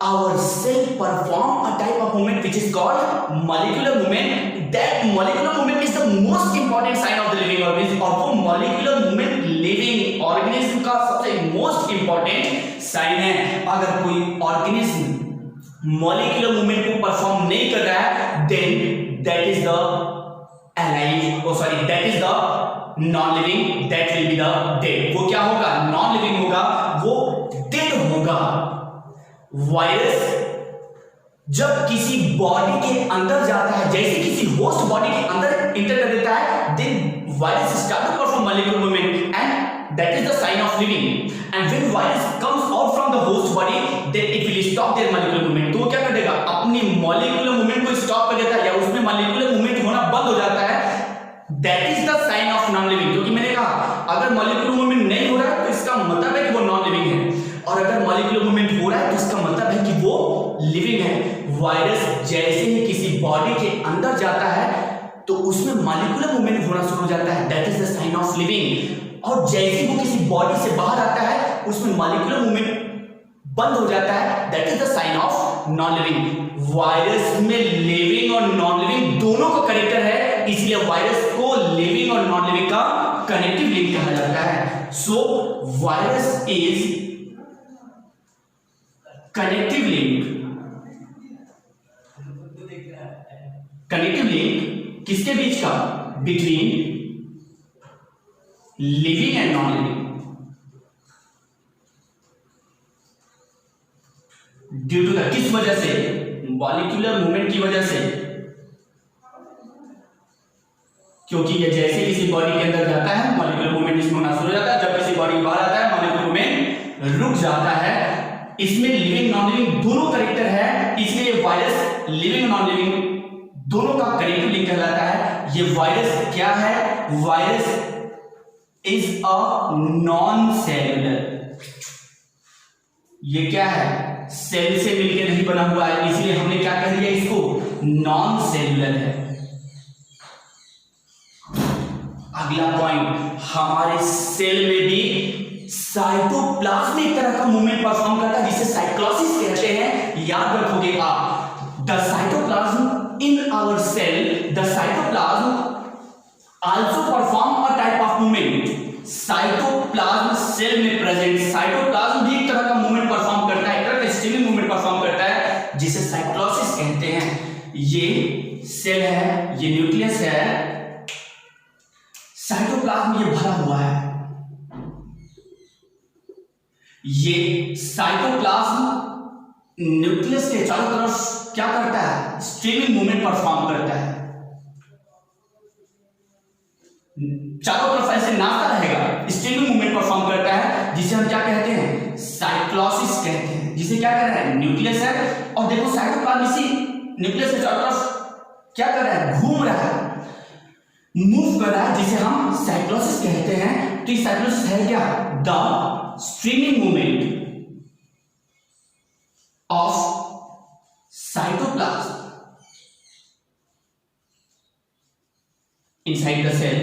our cell perform a type of movement which is called molecular movement. That molecular movement is the most important sign of the living organism, और वो molecular movement living organism का सबसे most important sign है। अगर कोई organism molecular movement को perform नहीं कर रहा है, then that is the alive, oh sorry, that is the non-living, that will be the dead। वो क्या होगा? non-living होगा, वो dead होगा। वायरस जब किसी बॉडी के अंदर जाता है, जैसे किसी होस्ट बॉडी के अंदर इंटर कर देता है, then virus start to perform molecular movement, and that is the sign of living. And when virus comes out from the host body, then it will stop their molecular movement. तो वो क्या कर देगा? अपनी molecular movement को stop कर देता है, या उसमें मॉलिक्यूलर मूवमेंट होना बंद हो जाता है। That is the sign of non living. क्योंकि मैंने कहा अगर मॉलिक्यूलर मूवमेंट नहीं हो रहा है, तो इसका मतलब है कि वो नॉन लिविंग है, और अगर मॉलिक्यूलर मूवमेंट हो रहा है, तो इसका मतलब है कि वो लिविंग है। वायरस जैसे ही किसी बॉडी के अंदर जाता है तो उसमें मॉलिक्यूलर मूवमेंट होना शुरू हो जाता है, that is the sign of living. और जैसे ही वो किसी बॉडी से बाहर आता है उसमें मॉलिक्यूलर मूवमेंट बंद हो जाता है, that is the sign of non living. Virus में लिविंग और नॉन लिविंग दोनों का कनेक्टर है, इसलिए वायरस को लिविंग और नॉन लिविंग का कनेक्टिव लिंक कहा जाता है। So virus is connective link. Connective link किसके बीच का? Between living and non living. Due to the किस वजह से? मॉलिक्यूलर मूवमेंट की वजह से, क्योंकि ये जैसे किसी बॉडी के अंदर जाता है मॉलिक्यूलर मूवमेंट इसमें होना शुरू हो जाता है, जब किसी बॉडी बाहर आता है मॉलिक्यूलर मूवमेंट रुक जाता है। इसमें लिविंग नॉन लिविंग दोनों कनेक्टर है, इसलिए वायरस लिविंग नॉन लिविंग दोनों का कनेक्टिव लिंक कहलाता है। ये वायरस क्या है? Virus is a non cellular. ये क्या है? सेल से मिलकर नहीं बना हुआ है, इसलिए हमने क्या कह दिया इसको? नॉन सेलुलर है। अगला पॉइंट, हमारे सेल में भी साइटोप्लाज्म एक तरह का मूवमेंट परफॉर्म करता है जिसे साइक्लोसिस कहते हैं। याद रखोगे आप, the cytoplasm in our cell, the cytoplasm also perform a type of movement. Cytoplasm cell में प्रेजेंट साइटोप्लाज्म भी एक तरह का मूवमेंट परफॉर्म करता है, एक तरह का स्टीमिंग मूवमेंट परफॉर्म करता है जिसे साइक्लोसिस कहते हैं। ये सेल है, ये न्यूक्लियस है, साइटोप्लाज्म ये भरा हुआ है। ये साइटोप्लाज्म न्यूक्लियस के चारों तरफ क्या करता है? स्ट्रीमिंग मूवमेंट परफॉर्म करता है, चारों तरफ ऐसे नाचता रहेगा, स्ट्रीमिंग मूवमेंट परफॉर्म करता है, जिसे हम क्या कहते हैं? साइक्लोसिस कहते हैं। जिसे क्या कर रहा है? न्यूक्लियस है, और देखो साइटोप्लाज्म इसी न्यूक्लियस के चारों तरफ क्या कर रहा है? घूम रहा है, मूव कर रहा है, जिसे हम साइक्लोसिस कहते हैं। तो ये साइक्लोसिस है क्या? The streaming movement of cytoplasm inside the cell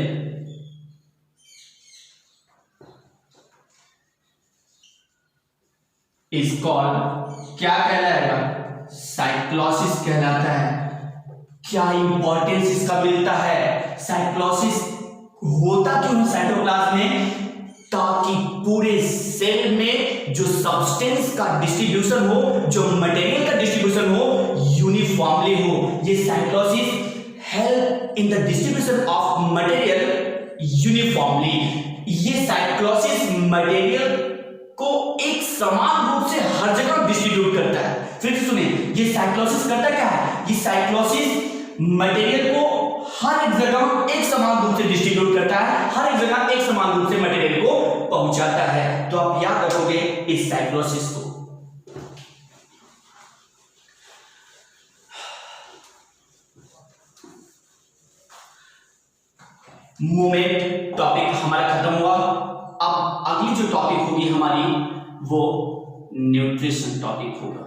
is called, क्या कहलाएगा? साइक्लोसिस कहलाता है। क्या इंपॉर्टेंस इसका मिलता है? साइक्लोसिस होता क्यों है साइटोप्लाज्म में? ताकि पूरे सेल में जो सब्सटेंस का डिस्ट्रीब्यूशन हो, जो मटेरियल का डिस्ट्रीब्यूशन हो, यूनिफॉर्मली हो। ये cyclosis help in the distribution of material uniformly. ये साइक्लोसिस मटेरियल को एक समान रूप से हर जगह डिस्ट्रीब्यूट करता है। फिर से सुनिए, ये साइक्लोसिस करता क्या है? ये साइक्लोसिस मटेरियल को हर एक जगह एक समान रूप से डिस्ट्रीब्यूट करता है, हर एक जगह एक समान रूप से मटेरियल को पहुंचाता है। तो आप याद रखोगे इस साइक्लोसिस को। मूवमेंट टॉपिक हमारा खत्म हुआ। अब अगली जो टॉपिक होगी हमारी वो न्यूट्रिशन टॉपिक होगा।